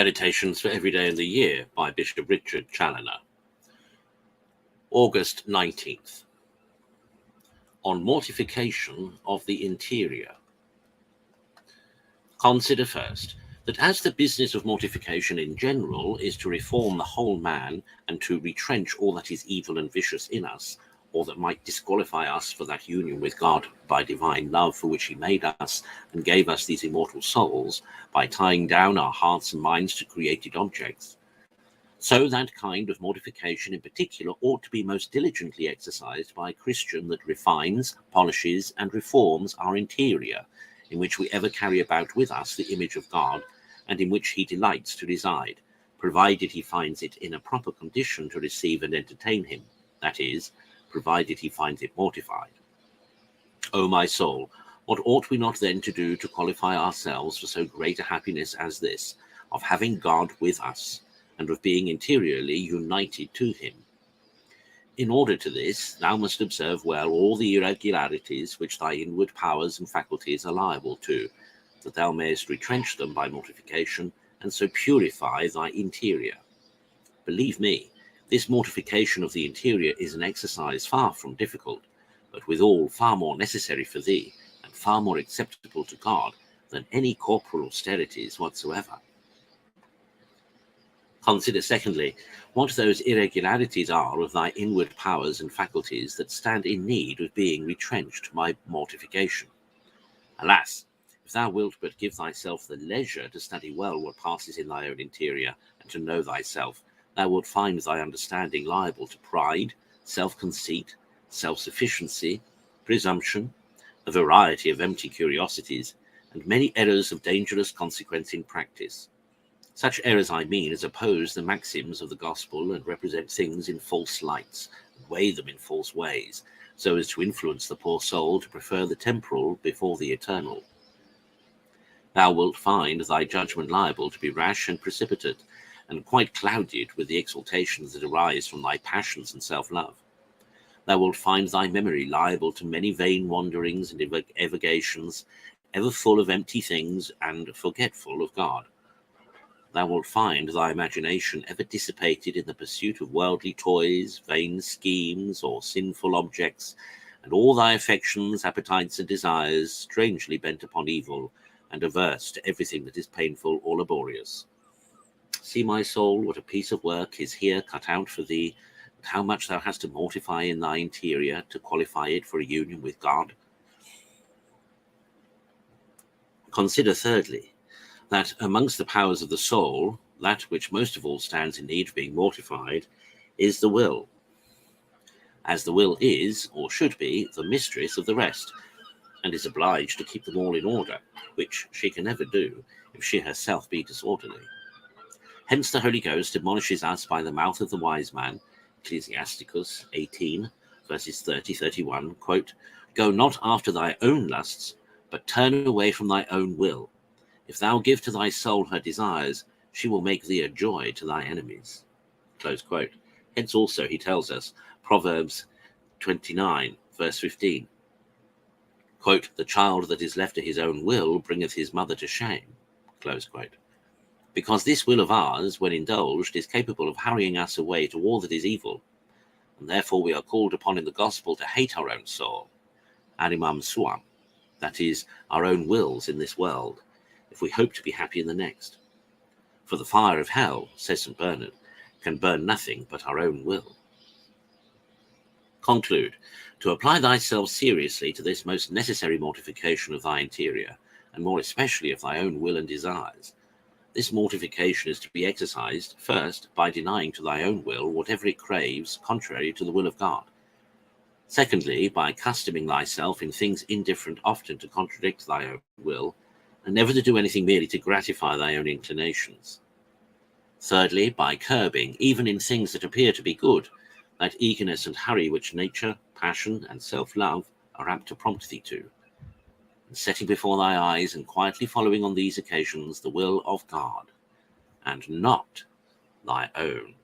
Meditations for Every Day in the Year by Bishop Richard Challoner. August 19th. On mortification of the interior. Consider first that as the business of mortification in general is to reform the whole man and to retrench all that is evil and vicious in us, or that might disqualify us for that union with God by divine love for which he made us and gave us these immortal souls by tying down our hearts and minds to created objects, so that kind of mortification in particular ought to be most diligently exercised by a Christian that refines, polishes, and reforms our interior, in which we ever carry about with us the image of God, and in which he delights to reside, provided he finds it in a proper condition to receive and entertain him, that is, provided he finds it mortified. O my soul, what ought we not then to do to qualify ourselves for so great a happiness as this, of having God with us, and of being interiorly united to him? In order to this, thou must observe well all the irregularities which thy inward powers and faculties are liable to, that thou mayest retrench them by mortification, and so purify thy interior. Believe me, this mortification of the interior is an exercise far from difficult, but withal far more necessary for thee, and far more acceptable to God than any corporal austerities whatsoever. Consider, secondly, what those irregularities are of thy inward powers and faculties that stand in need of being retrenched by mortification. Alas, if thou wilt but give thyself the leisure to study well what passes in thy own interior, and to know thyself, thou wilt find thy understanding liable to pride, self-conceit, self-sufficiency, presumption, a variety of empty curiosities, and many errors of dangerous consequence in practice. Such errors, I mean, as oppose the maxims of the gospel and represent things in false lights, and weigh them in false ways, so as to influence the poor soul to prefer the temporal before the eternal. Thou wilt find thy judgment liable to be rash and precipitate, and quite clouded with the exaltations that arise from thy passions and self-love. Thou wilt find thy memory liable to many vain wanderings and evocations, ever full of empty things and forgetful of God. Thou wilt find thy imagination ever dissipated in the pursuit of worldly toys, vain schemes, or sinful objects, and all thy affections, appetites, and desires strangely bent upon evil, and averse to everything that is painful or laborious. See, my soul, what a piece of work is here cut out for thee, and how much thou hast to mortify in thy interior to qualify it for a union with God. Consider, thirdly, that amongst the powers of the soul, that which most of all stands in need of being mortified is the will, as the will is, or should be, the mistress of the rest, and is obliged to keep them all in order, which she can never do if she herself be disorderly. Hence the Holy Ghost admonishes us by the mouth of the wise man, Ecclesiasticus 18, verses 30-31, quote, "Go not after thy own lusts, but turn away from thy own will. If thou give to thy soul her desires, she will make thee a joy to thy enemies." Close quote. Hence also he tells us, Proverbs 29, verse 15, quote, "The child that is left to his own will bringeth his mother to shame." Close quote. Because this will of ours, when indulged, is capable of hurrying us away to all that is evil, and therefore we are called upon in the gospel to hate our own soul, animam suam, that is, our own wills in this world, if we hope to be happy in the next. For the fire of hell, says St. Bernard, can burn nothing but our own will. Conclude, to apply thyself seriously to this most necessary mortification of thy interior, and more especially of thy own will and desires. This mortification is to be exercised, first, by denying to thy own will whatever it craves contrary to the will of God. Secondly, by accustoming thyself in things indifferent often to contradict thy own will, and never to do anything merely to gratify thy own inclinations. Thirdly, by curbing, even in things that appear to be good, that eagerness and hurry which nature, passion, and self-love are apt to prompt thee to, and setting before thy eyes and quietly following on these occasions the will of God, and not thy own.